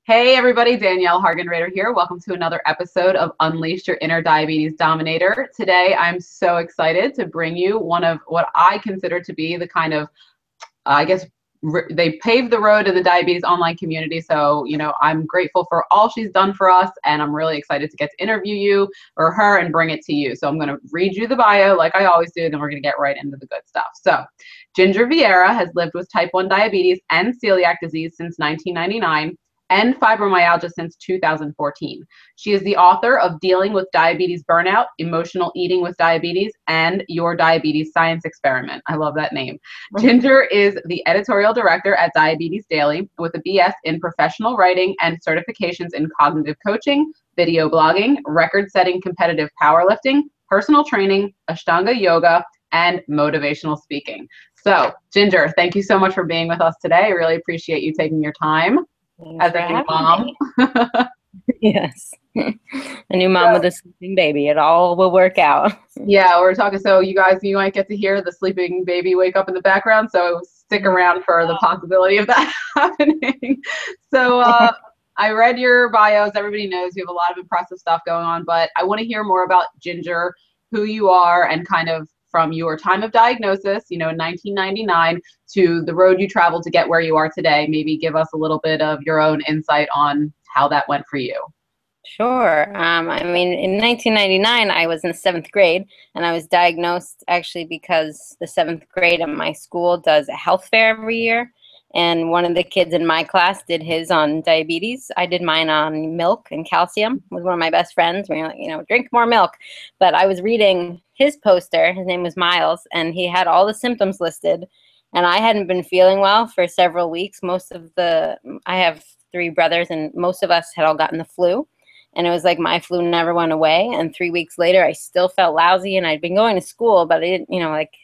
Hey everybody, Danielle Hargenrader here. Welcome to another episode of Unleash Your Inner Diabetes Dominator. Today, I'm so excited to bring you one of what I consider to be the kind of, they paved the road to the diabetes online community. So, I'm grateful for all she's done for us, and I'm really excited to get to interview you or her and bring it to you. So I'm going to read you the bio like I always do, then we're going to get right into the good stuff. So Ginger Vieira has lived with type 1 diabetes and celiac disease since 1999. And fibromyalgia since 2014. She is the author of Dealing with Diabetes Burnout, Emotional Eating with Diabetes, and Your Diabetes Science Experiment. I love that name. Ginger is the editorial director at DiabetesDaily with a BS in professional writing and certifications in cognitive coaching, video blogging, record-setting competitive powerlifting, personal training, Ashtanga yoga, and motivational speaking. So, Ginger, thank you so much for being with us today. I really appreciate you taking your time. As a new mom. Yes. A new mom with a sleeping baby. It all will work out. Yeah, we're talking. So you guys, you might get to hear the sleeping baby wake up in the background. So stick around for the possibility of that happening. So I read your bios. Everybody knows you have a lot of impressive stuff going on, but I want to hear more about Ginger, who you are, and kind of from your time of diagnosis, in 1999 to the road you traveled to get where you are today. Maybe give us a little bit of your own insight on how that went for you. Sure. In 1999, I was in the 7th grade, and I was diagnosed actually because the 7th grade at my school does a health fair every year. And one of the kids in my class did his on diabetes. I did mine on milk and calcium with one of my best friends. We were like, drink more milk. But I was reading his poster. His name was Miles, and he had all the symptoms listed. And I hadn't been feeling well for several weeks. I have 3 brothers, and most of us had all gotten the flu. And it was like my flu never went away. And 3 weeks later, I still felt lousy. And I'd been going to school, but I didn't,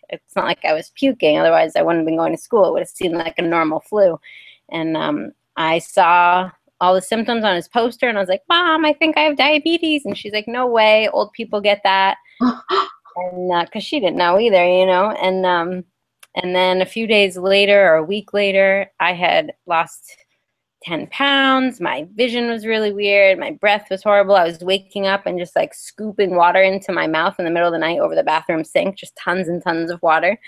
it's not like I was puking. Otherwise, I wouldn't have been going to school. It would have seemed like a normal flu. And I saw all the symptoms on his poster. And I was like, Mom, I think I have diabetes. And she's like, no way. Old people get that. And because she didn't know either, And then a few days later or a week later, I had lost 10 pounds. My vision was really weird. My breath was horrible. I was waking up and just like scooping water into my mouth in the middle of the night over the bathroom sink, just tons and tons of water.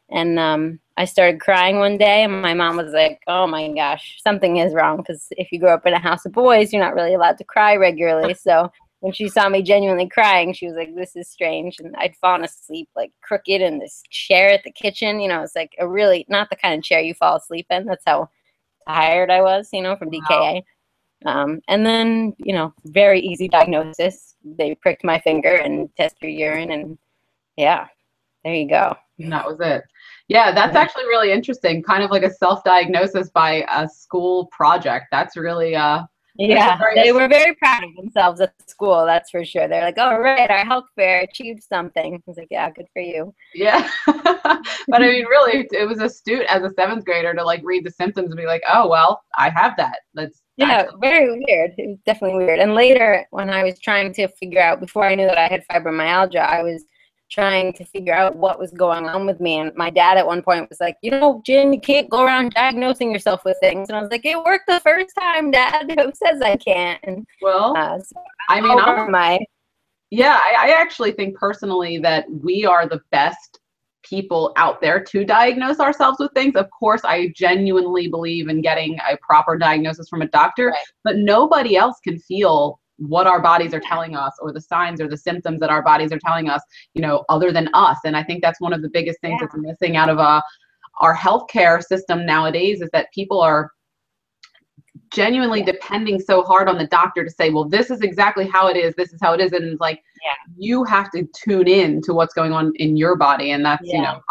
And I started crying one day, and my mom was like, oh my gosh, something is wrong. Because if you grow up in a house of boys, you're not really allowed to cry regularly. So when she saw me genuinely crying, she was like, this is strange. And I'd fallen asleep like crooked in this chair at the kitchen. It's like a really, not the kind of chair you fall asleep in. That's how tired I was, from DKA. And then, very easy diagnosis. They pricked my finger and test your urine, and yeah, there you go. And that was it. Yeah, that's actually really interesting. Kind of like a self-diagnosis by a school project. That's really yeah, they were very proud of themselves at school, that's for sure. They're like, oh, right, our health fair achieved something. I was like, yeah, good for you. Yeah. But I mean, really, it was astute as a 7th grader to like read the symptoms and be like, oh, well, I have that. Very weird. It was definitely weird. And later, when I was trying to figure out, before I knew that I had fibromyalgia, I was trying to figure out what was going on with me. And my dad at one point was like, Jen, you can't go around diagnosing yourself with things. And I was like, it worked the first time, Dad. Who says I can't? And I actually think personally that we are the best people out there to diagnose ourselves with things. Of course, I genuinely believe in getting a proper diagnosis from a doctor, right, but nobody else can feel what our bodies are telling us, or the signs or the symptoms that our bodies are telling us, other than us. And I think that's one of the biggest things that's missing out of our healthcare system nowadays, is that people are genuinely depending so hard on the doctor to say, well, this is exactly how it is. This is how it is. And it's like, you have to tune in to what's going on in your body. And that's,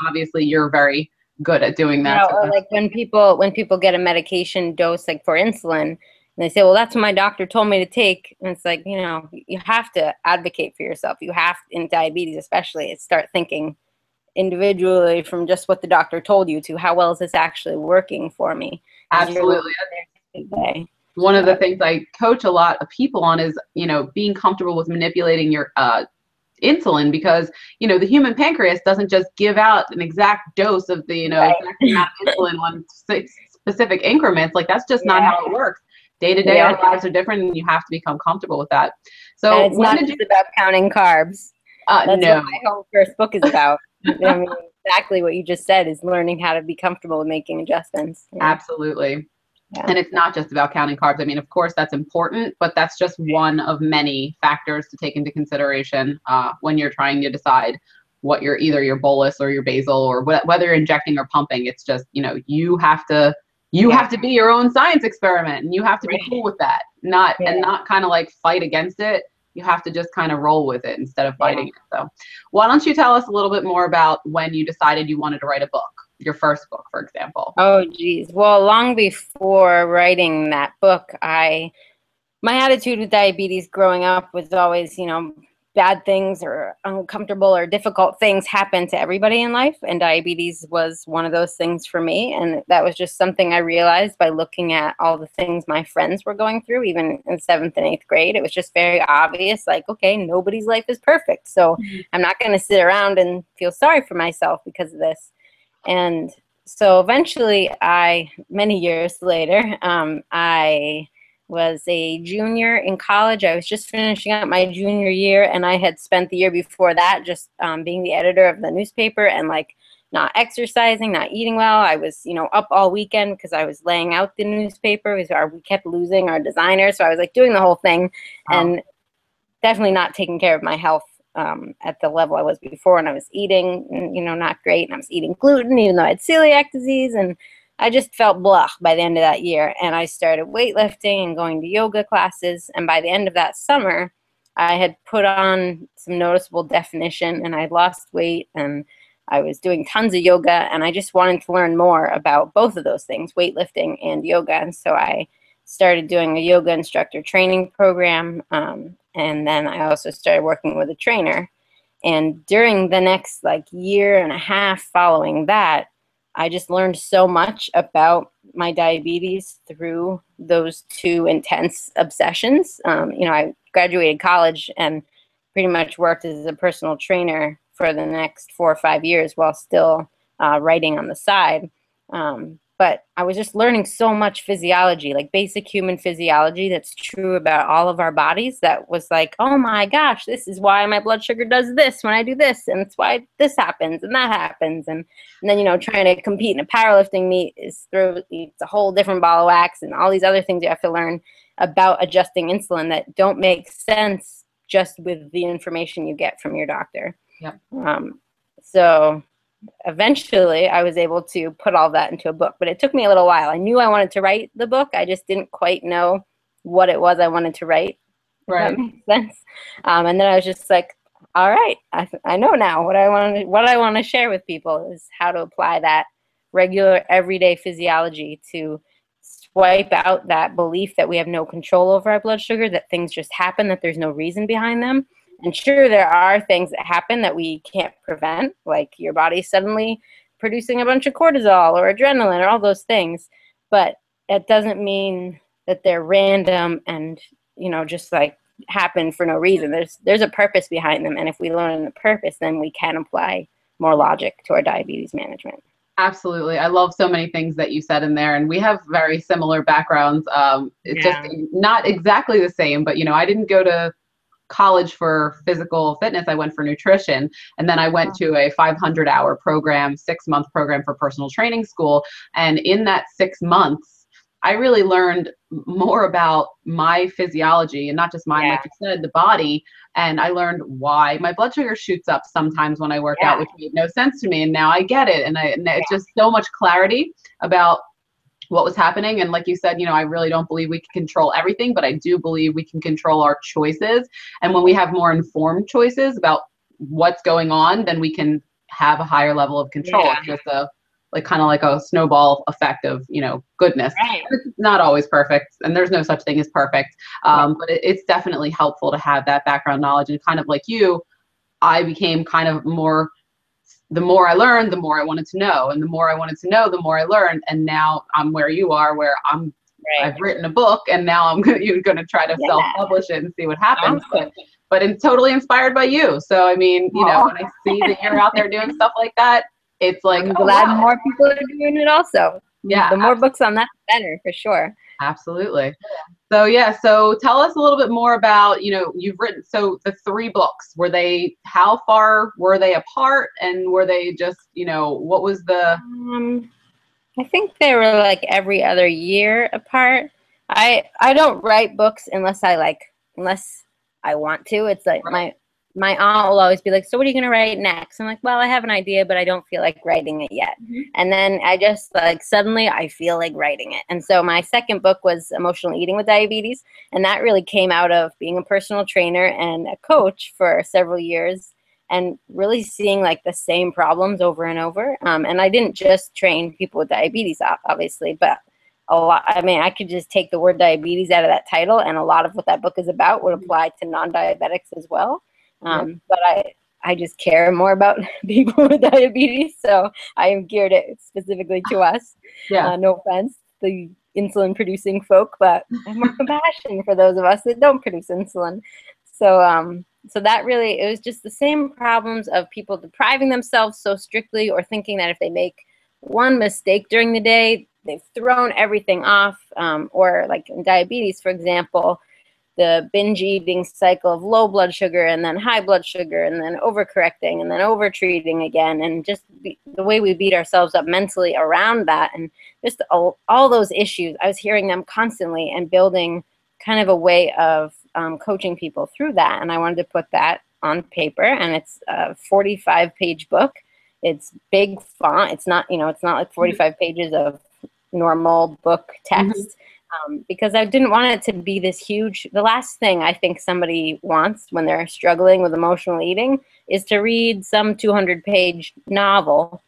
obviously you're very good at doing that. Or like when people get a medication dose, like for insulin, and they say, well, that's what my doctor told me to take. And it's like, you have to advocate for yourself. You have, in diabetes especially, start thinking individually from just what the doctor told you to how well is this actually working for me. Absolutely. One of the things I coach a lot of people on is, being comfortable with manipulating your insulin, because, the human pancreas doesn't just give out an exact dose of the, exact amount of insulin on 6 specific increments. Like, that's just not how it works. day-to-day our lives are different, and you have to become comfortable with that. So and it's not just about counting carbs. That's no. what my whole first book is about. I mean, exactly what you just said is learning how to be comfortable with making adjustments. Absolutely. And it's not just about counting carbs. I mean, of course, that's important, but that's just one of many factors to take into consideration when you're trying to decide what either your bolus or your basal, or whether you're injecting or pumping. It's just, you have to be your own science experiment, and you have to be cool with that, and not kind of like fight against it. You have to just kind of roll with it instead of fighting it. So why don't you tell us a little bit more about when you decided you wanted to write a book? Your first book, for example. Oh, geez. Well, long before writing that book, my attitude with diabetes growing up was always, bad things or uncomfortable or difficult things happen to everybody in life. And diabetes was one of those things for me. And that was just something I realized by looking at all the things my friends were going through, even in 7th and 8th grade. It was just very obvious, like, okay, nobody's life is perfect. So I'm not going to sit around and feel sorry for myself because of this. And so eventually many years later, I was a junior in college. I was just finishing up my junior year, and I had spent the year before that just being the editor of the newspaper and like not exercising, not eating well. I was, up all weekend because I was laying out the newspaper. We kept losing our designer. So I was like doing the whole thing and definitely not taking care of my health at the level I was before. And I was eating, not great. And I was eating gluten, even though I had celiac disease. And I just felt blah by the end of that year. And I started weightlifting and going to yoga classes. And by the end of that summer, I had put on some noticeable definition, and I lost weight, and I was doing tons of yoga. And I just wanted to learn more about both of those things, weightlifting and yoga. And so I started doing a yoga instructor training program. And then I also started working with a trainer. And during the next year and a half following that, I just learned so much about my diabetes through those two intense obsessions. I graduated college and pretty much worked as a personal trainer for the next 4 or 5 years while still writing on the side. But I was just learning so much physiology, like basic human physiology that's true about all of our bodies, that was like, oh my gosh, this is why my blood sugar does this when I do this, and it's why this happens and that happens. And then, trying to compete in a powerlifting meet it's a whole different ball of wax, and all these other things you have to learn about adjusting insulin that don't make sense just with the information you get from your doctor. Yep. So eventually I was able to put all that into a book, but it took me a little while. I knew I wanted to write the book. I just didn't quite know what it was I wanted to write. Right. If that makes sense. And then I was just like, all right, I know now what I want to share with people is how to apply that regular everyday physiology to swipe out that belief that we have no control over our blood sugar, that things just happen, that there's no reason behind them. And sure, there are things that happen that we can't prevent, like your body suddenly producing a bunch of cortisol or adrenaline or all those things. But it doesn't mean that they're random and, just happen for no reason. There's a purpose behind them. And if we learn the purpose, then we can apply more logic to our diabetes management. Absolutely. I love so many things that you said in there, and we have very similar backgrounds. It's just not exactly the same, but, I didn't go to college for physical fitness. I went for nutrition, and then I went to a 500-hour program, 6-month program for personal training school. And in that 6 months, I really learned more about my physiology, and not just mine, like you said, the body. And I learned why my blood sugar shoots up sometimes when I work out, which made no sense to me. And now I get it. And it's just so much clarity about what was happening. And like you said, I really don't believe we can control everything, but I do believe we can control our choices. And when we have more informed choices about what's going on, then we can have a higher level of control. It's just kind of like a snowball effect of, goodness. Right. It's not always perfect, and there's no such thing as perfect. But it's definitely helpful to have that background knowledge. And kind of like you, I became kind of more, the more I learned, the more I wanted to know, and the more I wanted to know, the more I learned. And now I'm where you are, where I've written a book, and now I'm going to try to self-publish it and see what happens. But it's totally inspired by you. So, I mean, when I see that you're out there doing stuff like that, it's like, I'm glad more people are doing it also. Yeah. The more books on that, the better, for sure. Absolutely. So yeah, so tell us a little bit more about, you've written, so the 3 books, how far were they apart, and were they just, what was the? I think they were like every other year apart. I don't write books unless I want to. It's like my aunt will always be like, "So what are you going to write next?" I'm like, "Well, I have an idea, but I don't feel like writing it yet." And then I just like suddenly I feel like writing it. And so my second book was Emotional Eating with Diabetes, and that really came out of being a personal trainer and a coach for several years and really seeing like the same problems over and over. And I didn't just train people with diabetes, obviously, but a lot. I mean, I could just take the word diabetes out of that title, and a lot of what that book is about would apply to non-diabetics as well. But I just care more about people with diabetes, so I have geared it specifically to us. No offense, the insulin-producing folk, but I have more compassion for those of us that don't produce insulin. So that really, it was just the same problems of people depriving themselves so strictly, or thinking that if they make one mistake during the day, they've thrown everything off. Or like in diabetes, for example, the binge eating cycle of low blood sugar and then high blood sugar and then overcorrecting and then overtreating again, and just the way we beat ourselves up mentally around that, and just all those issues. I was hearing them constantly and building kind of a way of coaching people through that. And I wanted to put that on paper, and it's a 45-page book. It's big font. It's not, it's not like 45 pages of normal book text. Because I didn't want it to be this huge. The last thing I think somebody wants when they're struggling with emotional eating is to read some 200-page novel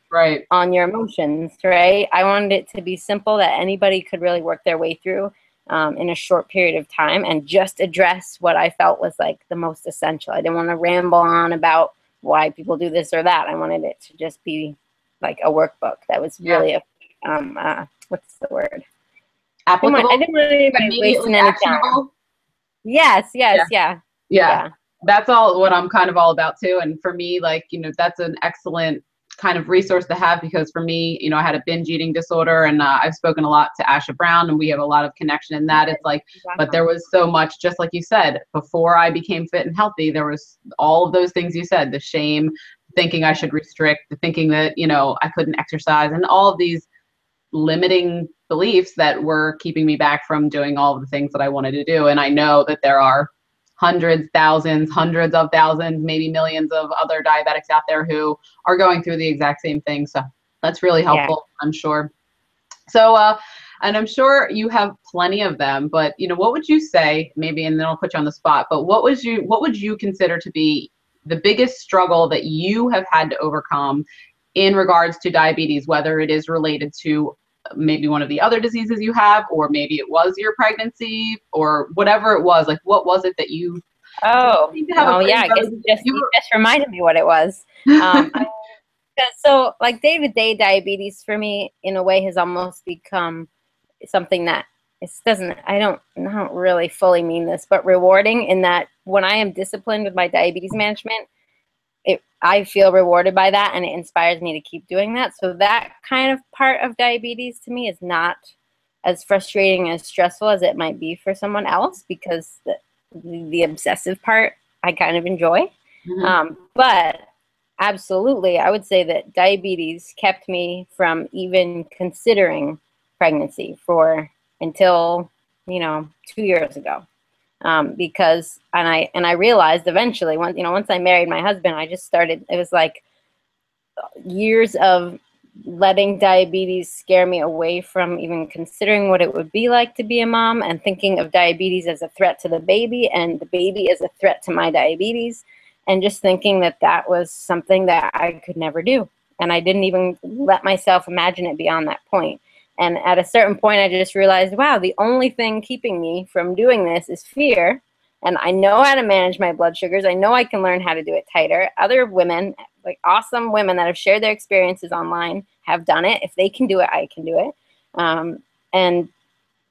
on your emotions, right? I wanted it to be simple, that anybody could really work their way through in a short period of time, and just address what I felt was like the most essential. I didn't want to ramble on about why people do this or that. I wanted it to just be like a workbook that was really what's the word? Applicable. I didn't want anybody wasting any time. Yes, yeah. That's all what I'm kind of all about too. And for me, like, that's an excellent kind of resource to have, because for me, I had a binge eating disorder, and I've spoken a lot to Asha Brown, and we have a lot of connection in that. It's like, but there was so much, just like you said, before I became fit and healthy, there was all of those things you said, the shame, thinking I should restrict, the thinking that, I couldn't exercise, and all of these limiting beliefs that were keeping me back from doing all of the things that I wanted to do. And I know that there are hundreds of thousands, maybe millions of other diabetics out there who are going through the exact same thing. So that's really helpful, I'm sure. So, and I'm sure you have plenty of them, but what would you say, maybe, and then I'll put you on the spot, but what would you consider to be the biggest struggle that you have had to overcome in regards to diabetes, whether it is related to maybe one of the other diseases you have, or maybe it was your pregnancy, or whatever it was? Like, what was it that you? I guess you just reminded me what it was. So like day-to-day diabetes for me, in a way, has almost become something that I don't really fully mean this, but rewarding, in that when I am disciplined with my diabetes management, I feel rewarded by that, and it inspires me to keep doing that. So that kind of part of diabetes to me is not as frustrating, as stressful as it might be for someone else, because the obsessive part I kind of enjoy. But absolutely, I would say that diabetes kept me from even considering pregnancy until 2 years ago. Because I realized eventually, once I married my husband, I just started, it was like years of letting diabetes scare me away from even considering what it would be like to be a mom, and thinking of diabetes as a threat to the baby, and the baby as a threat to my diabetes, and just thinking that that was something that I could never do. And I didn't even let myself imagine it beyond that point. And at a certain point, I just realized, wow, the only thing keeping me from doing this is fear. And I know how to manage my blood sugars. I know I can learn how to do it tighter. Other women, like awesome women that have shared their experiences online, have done it. If they can do it, I can do it. And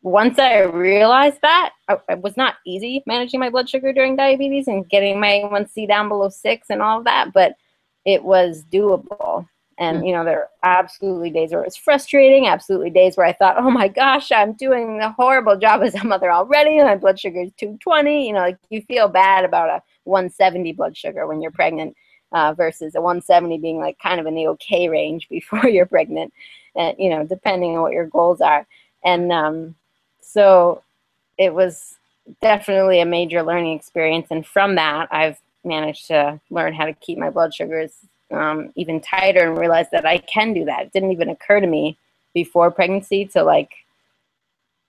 once I realized that, it was not easy managing my blood sugar during diabetes and getting my A1C down below 6 and all of that, but it was doable. And, you know, there are absolutely days where it was frustrating, absolutely days where I thought, oh my gosh, I'm doing a horrible job as a mother already, and my blood sugar is 220. You know, like you feel bad about a 170 blood sugar when you're pregnant versus a 170 being like kind of in the okay range before you're pregnant, and, you know, depending on what your goals are. And so it was definitely a major learning experience. And from that, I've managed to learn how to keep my blood sugars even tighter and realize that I can do that. It didn't even occur to me before pregnancy to like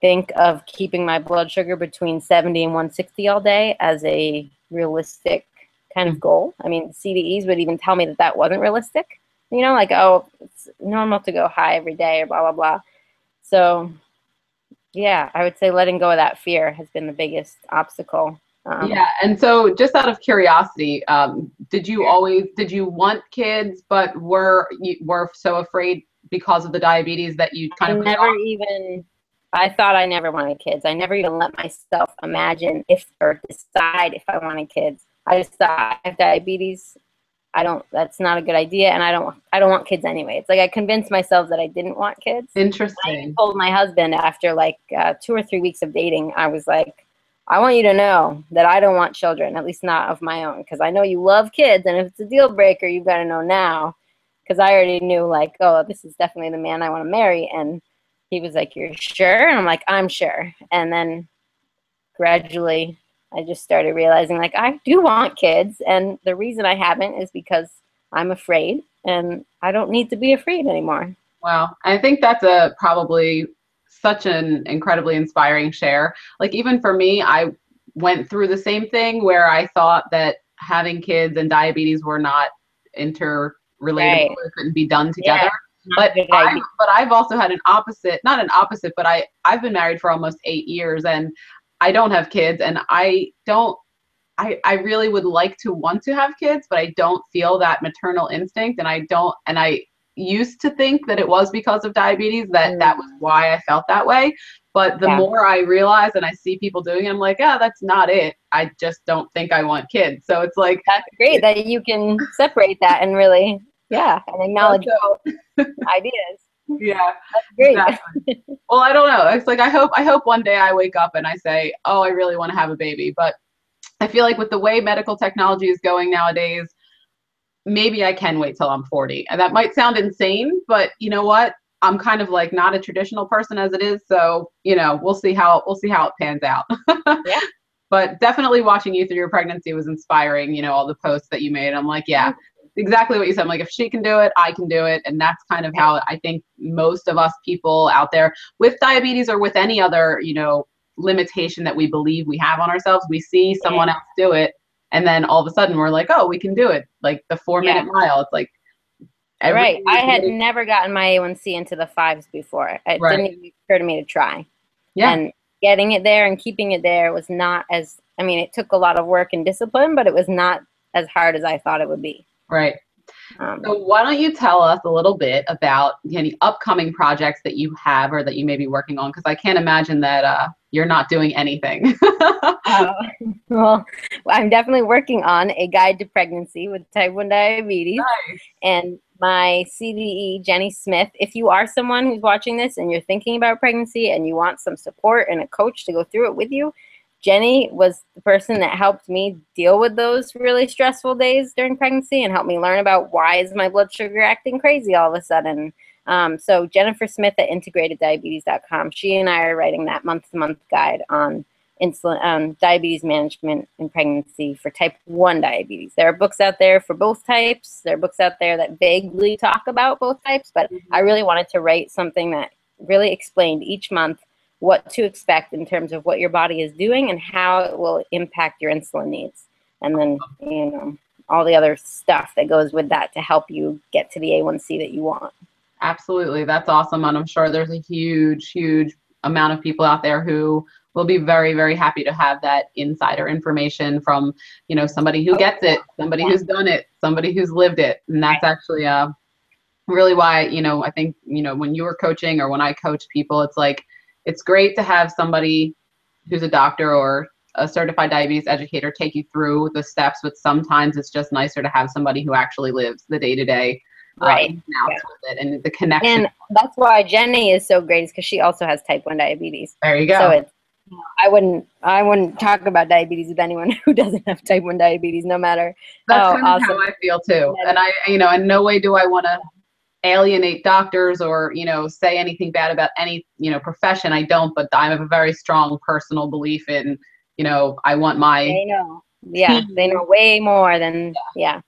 think of keeping my blood sugar between 70 and 160 all day as a realistic kind of goal. I mean, CDEs would even tell me that that wasn't realistic. You know, like, oh, it's normal to go high every day or blah, blah, blah. So yeah, I would say letting go of that fear has been the biggest obstacle. Yeah, and so just out of curiosity, did you want kids, but were so afraid because of the diabetes that you kind of I thought I never wanted kids. I never even let myself imagine or decide if I wanted kids. I just thought, I have diabetes. That's not a good idea, and I don't want kids anyway. It's like I convinced myself that I didn't want kids. Interesting. I told my husband after like 2 or 3 weeks of dating, I was like, I want you to know that I don't want children, at least not of my own, because I know you love kids, and if it's a deal breaker, you've got to know now, because I already knew, like, oh, this is definitely the man I want to marry. And he was like, you're sure? And I'm like, I'm sure. And then gradually I just started realizing, like, I do want kids, and the reason I haven't is because I'm afraid, and I don't need to be afraid anymore. Wow. I think that's probably such an incredibly inspiring share. Like, even for me, I went through the same thing where I thought that having kids and diabetes were not interrelatable, right, or couldn't be done together. Yeah, but I've also had not an opposite, but I've been married for almost 8 years, and I don't have kids, and I really would like to want to have kids, but I don't feel that maternal instinct, and I used to think that it was because of diabetes that was why I felt that way. But the more I realize and I see people doing it, I'm like, yeah, that's not it. I just don't think I want kids. So it's like, that's great that you can separate that and really, and acknowledge ideas. Yeah, that's great. Exactly. Well, I don't know. It's like, I hope one day I wake up and I say, oh, I really want to have a baby. But I feel like with the way medical technology is going nowadays, maybe I can wait till I'm 40. And that might sound insane, but you know what? I'm kind of like not a traditional person as it is. So, you know, we'll see how it pans out. Yeah. But definitely watching you through your pregnancy was inspiring, you know, all the posts that you made. I'm like, yeah, exactly what you said. I'm like, if she can do it, I can do it. And that's kind of how I think most of us people out there with diabetes or with any other, you know, limitation that we believe we have on ourselves, we see someone else do it. And then all of a sudden we're like, oh, we can do it. Like the 4-minute mile. It's like, right. I had never gotten my A1C into the 5s before. It didn't even occur to me to try. Yeah. And getting it there and keeping it there was not as, I mean, it took a lot of work and discipline, but it was not as hard as I thought it would be. Right. So why don't you tell us a little bit about any upcoming projects that you have or that you may be working on? Because I can't imagine that you're not doing anything. Well, I'm definitely working on a guide to pregnancy with type 1 diabetes. Nice. And my CDE, Jenny Smith, if you are someone who's watching this and you're thinking about pregnancy and you want some support and a coach to go through it with you, Jenny was the person that helped me deal with those really stressful days during pregnancy and helped me learn about why is my blood sugar acting crazy all of a sudden. So Jennifer Smith at integrateddiabetes.com, she and I are writing that month-to-month guide on insulin, diabetes management in pregnancy for type 1 diabetes. There are books out there for both types. There are books out there that vaguely talk about both types, but I really wanted to write something that really explained each month what to expect in terms of what your body is doing and how it will impact your insulin needs. And then, you know, all the other stuff that goes with that to help you get to the A1C that you want. Absolutely. That's awesome. And I'm sure there's a huge, huge amount of people out there who will be very, very happy to have that insider information from, you know, somebody who gets it, somebody who's done it, somebody who's lived it. And that's actually really why, you know, I think, you know, when you were coaching or when I coach people, it's like, it's great to have somebody who's a doctor or a certified diabetes educator take you through the steps, but sometimes it's just nicer to have somebody who actually lives the day-to-day Right. ins and outs with it and the connection. And that's why Jenny is so great, is because she also has type 1 diabetes. There you go. So it's, I wouldn't talk about diabetes with anyone who doesn't have type 1 diabetes, no matter That's how kind of awesome. how I feel too. And I, in no way do I want to alienate doctors or, say anything bad about any, profession. I don't, but I have a very strong personal belief in, I want my They know. Yeah, they know way more than, yeah.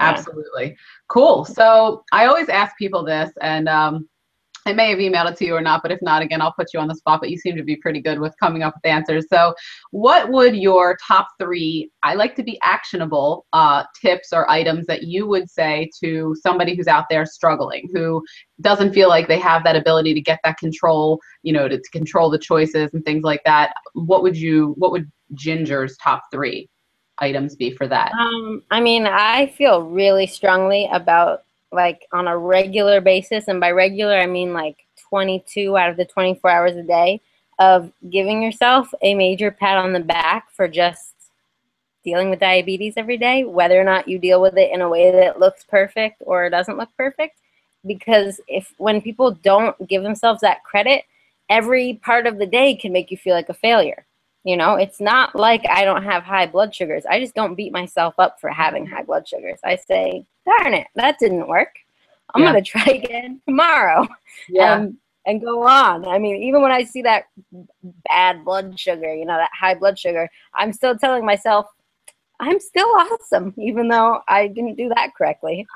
Absolutely. Cool. So I always ask people this, and I may have emailed it to you or not, but if not, again, I'll put you on the spot, but you seem to be pretty good with coming up with answers. So what would your top 3, I like to be actionable, tips or items that you would say to somebody who's out there struggling, who doesn't feel like they have that ability to get that control, to control the choices and things like that? What would Ginger's top 3 items be for that? I mean, I feel really strongly about, like, on a regular basis, and by regular I mean like 22 out of the 24 hours a day, of giving yourself a major pat on the back for just dealing with diabetes every day, whether or not you deal with it in a way that looks perfect or doesn't look perfect. Because when people don't give themselves that credit, every part of the day can make you feel like a failure. It's not like I don't have high blood sugars. I just don't beat myself up for having high blood sugars. I say, darn it, that didn't work. I'm going to try again tomorrow. And go on. I mean, even when I see that bad blood sugar, that high blood sugar, I'm still telling myself, I'm still awesome, even though I didn't do that correctly.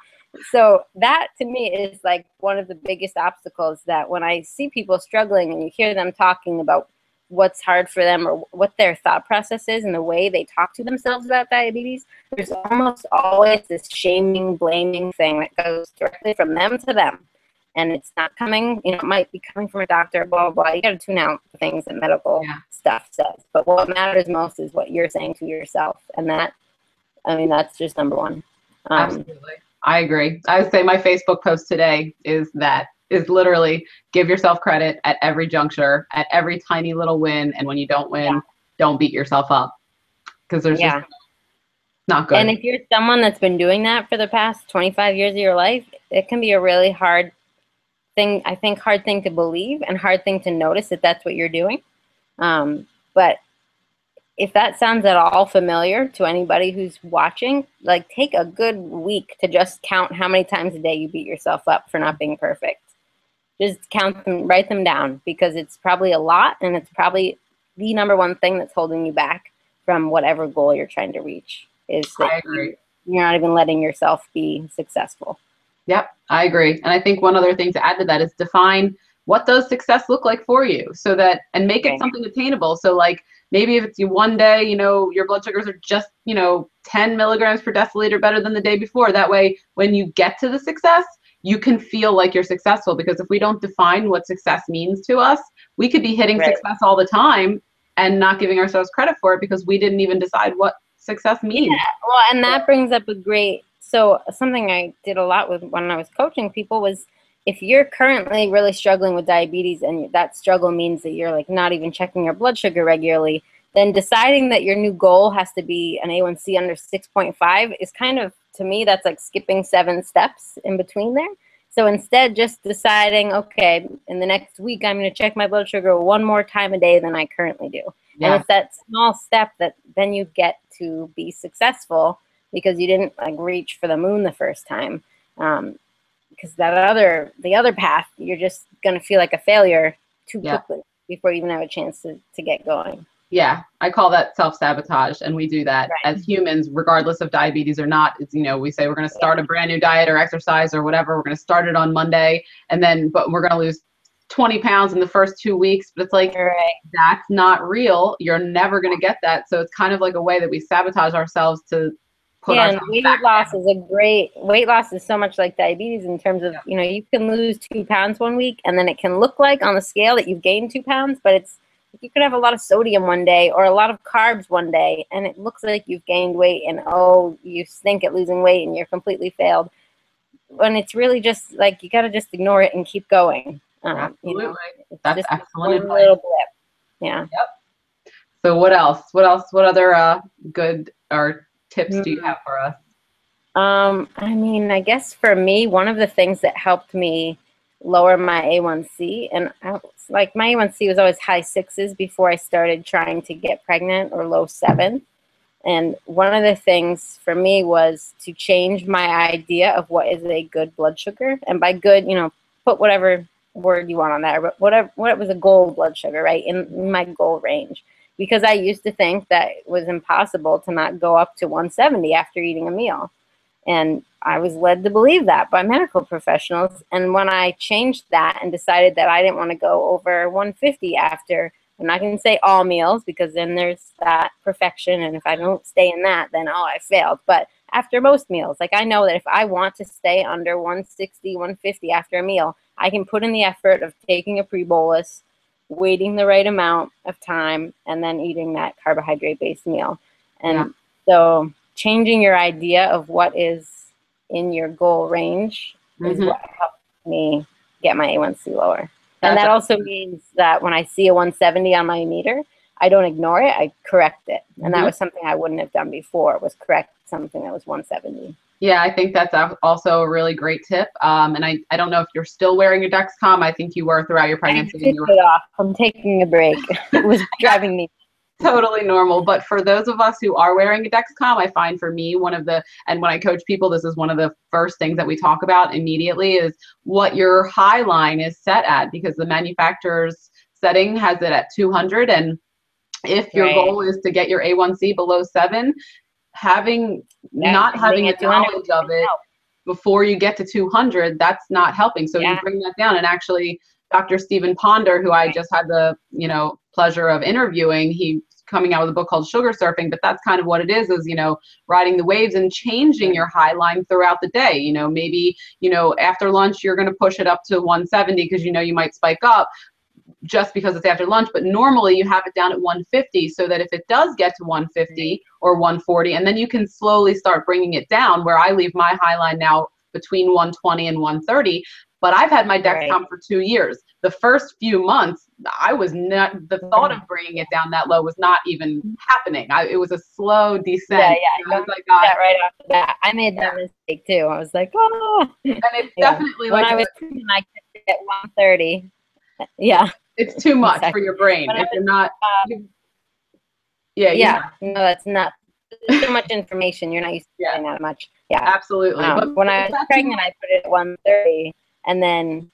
So that, to me, is like one of the biggest obstacles, that when I see people struggling and you hear them talking about what's hard for them or what their thought process is and the way they talk to themselves about diabetes, there's almost always this shaming, blaming thing that goes directly from them to them. And it's not coming, it might be coming from a doctor, blah, blah, blah. You got to tune out the things that medical stuff says. But what matters most is what you're saying to yourself. And that's just number one. Absolutely. I agree. I would say my Facebook post today is literally give yourself credit at every juncture, at every tiny little win. And when you don't win, don't beat yourself up, because there's just not good. And if you're someone that's been doing that for the past 25 years of your life, it can be a really hard thing, I think, hard thing to believe and hard thing to notice that that's what you're doing. But if that sounds at all familiar to anybody who's watching, like, take a good week to just count how many times a day you beat yourself up for not being perfect. Just count them, write them down, because it's probably a lot, and it's probably the number one thing that's holding you back from whatever goal you're trying to reach, is that you're not even letting yourself be successful. Yep, I agree. And I think one other thing to add to that is define what does success look like for you, so that, and make it something attainable. So like, maybe if it's one day, your blood sugars are just, 10 milligrams per deciliter better than the day before. That way, when you get to the success, you can feel like you're successful. Because if we don't define what success means to us, we could be hitting success all the time and not giving ourselves credit for it, because we didn't even decide what success means. Yeah, well, and that brings up so something I did a lot with when I was coaching people was, if you're currently really struggling with diabetes, and that struggle means that you're like not even checking your blood sugar regularly, then deciding that your new goal has to be an A1C under 6.5 is kind of, to me, that's like skipping 7 steps in between there. So instead, just deciding, okay, in the next week, I'm going to check my blood sugar 1 more time a day than I currently do. And it's that small step that then you get to be successful, because you didn't like reach for the moon the first time. Because the other path, you're just going to feel like a failure too quickly before you even have a chance to get going. Yeah, I call that self-sabotage, and we do that as humans, regardless of diabetes or not. It's, we say we're going to start a brand new diet or exercise or whatever. We're going to start it on Monday, but we're going to lose 20 pounds in the first 2 weeks. But it's like, that's not real. You're never going to get that. So it's kind of like a way that we sabotage ourselves to put and weight loss is so much like diabetes in terms of, you can lose 2 pounds 1 week, and then it can look like on the scale that you've gained 2 pounds, but you could have a lot of sodium one day or a lot of carbs one day, and it looks like you've gained weight, and you stink at losing weight and you're completely failed. When it's really just like, you got to just ignore it and keep going. Absolutely. That's just excellent advice. Little blip. Yeah. Yep. So what else? What other good or tips do you have for us? I mean, I guess for me, one of the things that helped me lower my A1C, and like my A1C was always high sixes before I started trying to get pregnant, or low seven. And one of the things for me was to change my idea of what is a good blood sugar. And by good, put whatever word you want on that, but what was a goal blood sugar, right? In my goal range. Because I used to think that it was impossible to not go up to 170 after eating a meal. And I was led to believe that by medical professionals. And when I changed that and decided that I didn't want to go over 150 after, I'm not going to say all meals, because then there's that perfection. And if I don't stay in that, then, I failed. But after most meals, like I know that if I want to stay under 160, 150 after a meal, I can put in the effort of taking a pre-bolus, waiting the right amount of time, and then eating that carbohydrate-based meal. And so changing your idea of what is in your goal range is what helped me get my A1C lower. And that also means that when I see a 170 on my meter, I don't ignore it, I correct it. And that was something I wouldn't have done before, was correct something that was 170. Yeah, I think that's also a really great tip. And I don't know if you're still wearing your Dexcom. I think you were throughout your pregnancy. I took it off. I'm taking a break. It was driving me. Totally normal. But for those of us who are wearing a Dexcom, I find for me, and when I coach people, this is one of the first things that we talk about immediately is what your high line is set at, because the manufacturer's setting has it at 200. And if your goal is to get your A1C below 7, not having a knowledge of it before you get to 200, that's not helping. So you bring that down. And actually, Dr. Stephen Ponder, who I just had the pleasure of interviewing, he's coming out with a book called Sugar Surfing, but that's kind of what it is riding the waves and changing your high line throughout the day. Maybe after lunch you're going to push it up to 170 because you might spike up just because it's after lunch, but normally you have it down at 150, so that if it does get to 150 or 140, and then you can slowly start bringing it down, where I leave my high line now between 120 and 130. But I've had my Dexcom for 2 years. The first few months, the thought of bringing it down that low was not even happening. It was a slow descent. I was like, that right off the bat. I made that mistake too. I was like, oh. And it's definitely when I was pregnant, I kept it at 130. Yeah. It's too much for your brain. If you're not. No, that's not. There's too much information. You're not used to getting that much. Yeah. Absolutely. But when I was pregnant, I put it at 130. And then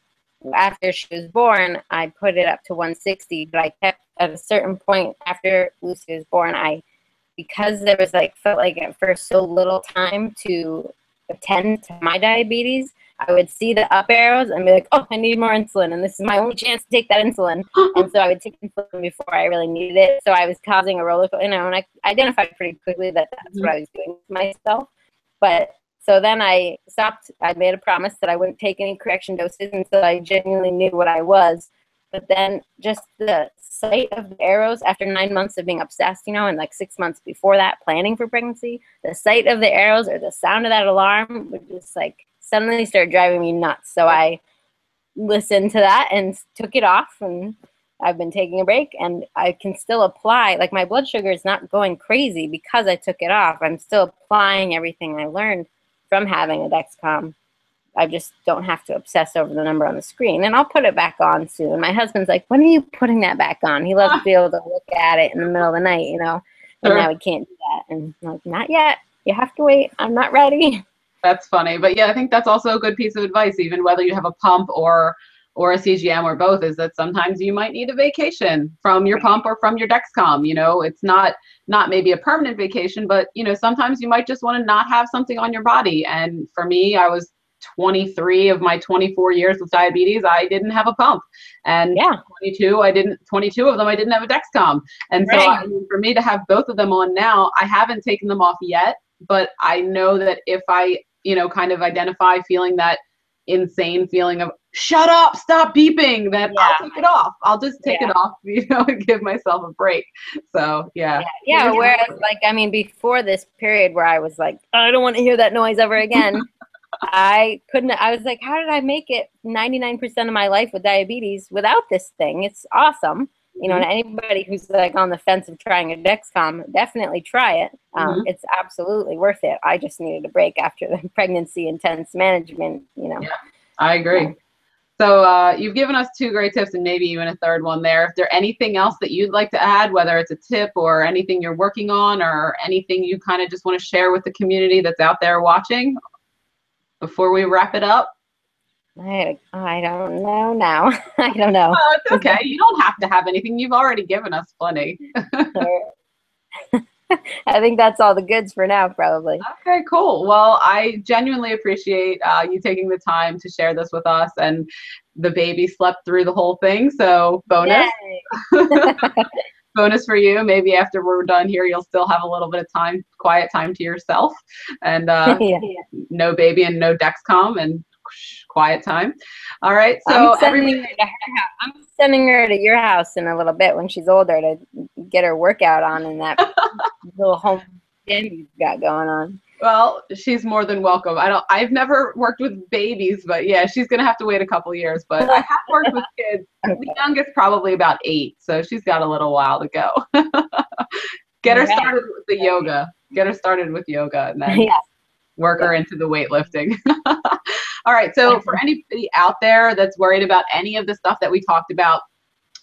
after she was born, I put it up to 160. But I kept at a certain point after Lucy was born, because there was felt like at first so little time to attend to my diabetes, I would see the up arrows and be like, oh, I need more insulin, and this is my only chance to take that insulin. And so I would take insulin before I really needed it. So I was causing a roller coaster, and I identified pretty quickly that that's what I was doing to myself. But so then I stopped. I made a promise that I wouldn't take any correction doses until I genuinely knew what I was. But then just the sight of the arrows after 9 months of being obsessed, and 6 months before that, planning for pregnancy, the sight of the arrows or the sound of that alarm would just suddenly start driving me nuts. So I listened to that and took it off, and I've been taking a break, and I can still apply. My blood sugar is not going crazy because I took it off. I'm still applying everything I learned from having a Dexcom. I just don't have to obsess over the number on the screen. And I'll put it back on soon. My husband's like, when are you putting that back on? He loves to be able to look at it in the middle of the night, and now he can't do that. And I'm like, not yet. You have to wait. I'm not ready. That's funny. But yeah, I think that's also a good piece of advice, even whether you have a pump or a CGM or both, is that sometimes you might need a vacation from your pump or from your Dexcom. It's not maybe a permanent vacation, but sometimes you might just want to not have something on your body. And for me, I was 23 of my 24 years with diabetes, I didn't have a pump, and 22 of them I didn't have a Dexcom. And so for me to have both of them on now, I haven't taken them off yet, but I know that if I kind of identify feeling that insane feeling of shut up, stop beeping, then I'll take it off. I'll just take it off, and give myself a break. So whereas before this period where I was like, I don't want to hear that noise ever again, I was like, how did I make it 99% of my life with diabetes without this thing? It's awesome. you know, and anybody who's like on the fence of trying a Dexcom, definitely try it. It's absolutely worth it. I just needed a break after the pregnancy intense management, you know. Yeah, I agree. Yeah. So you've given us 2 great tips and maybe even a 3rd one there. Is there anything else that you'd like to add, whether it's a tip or anything you're working on or anything you kind of just want to share with the community that's out there watching before we wrap it up? I don't know now. I don't know. Oh, it's okay. You don't have to have anything. You've already given us plenty. I think that's all the goods for now, probably. Okay, cool. Well, I genuinely appreciate you taking the time to share this with us, and the baby slept through the whole thing, so bonus. Bonus for you. Maybe after we're done here, you'll still have a little bit of time, quiet time to yourself, and no baby and no Dexcom and quiet time. All right. So I'm sending her to your house in a little bit when she's older to get her workout on in that little home gym you've got going on. Well, she's more than welcome. I've never worked with babies, but yeah, she's going to have to wait a couple years, but I have worked with kids. Okay. The youngest probably about 8. So she's got a little while to go. Get her started with the yoga. Get her started with yoga and then work her into the weightlifting. All right. So for anybody out there that's worried about any of the stuff that we talked about,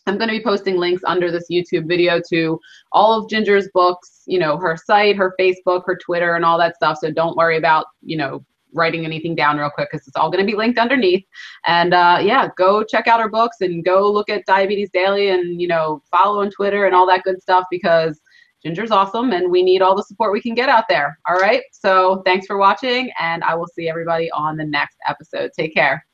I'm going to be posting links under this YouTube video to all of Ginger's books, you know, her site, her Facebook, her Twitter, and all that stuff. So don't worry about, you know, writing anything down real quick because it's all going to be linked underneath. And yeah, go check out her books and go look at Diabetes Daily and, you know, follow on Twitter and all that good stuff because Ginger's awesome and we need all the support we can get out there. All right. So thanks for watching and I will see everybody on the next episode. Take care.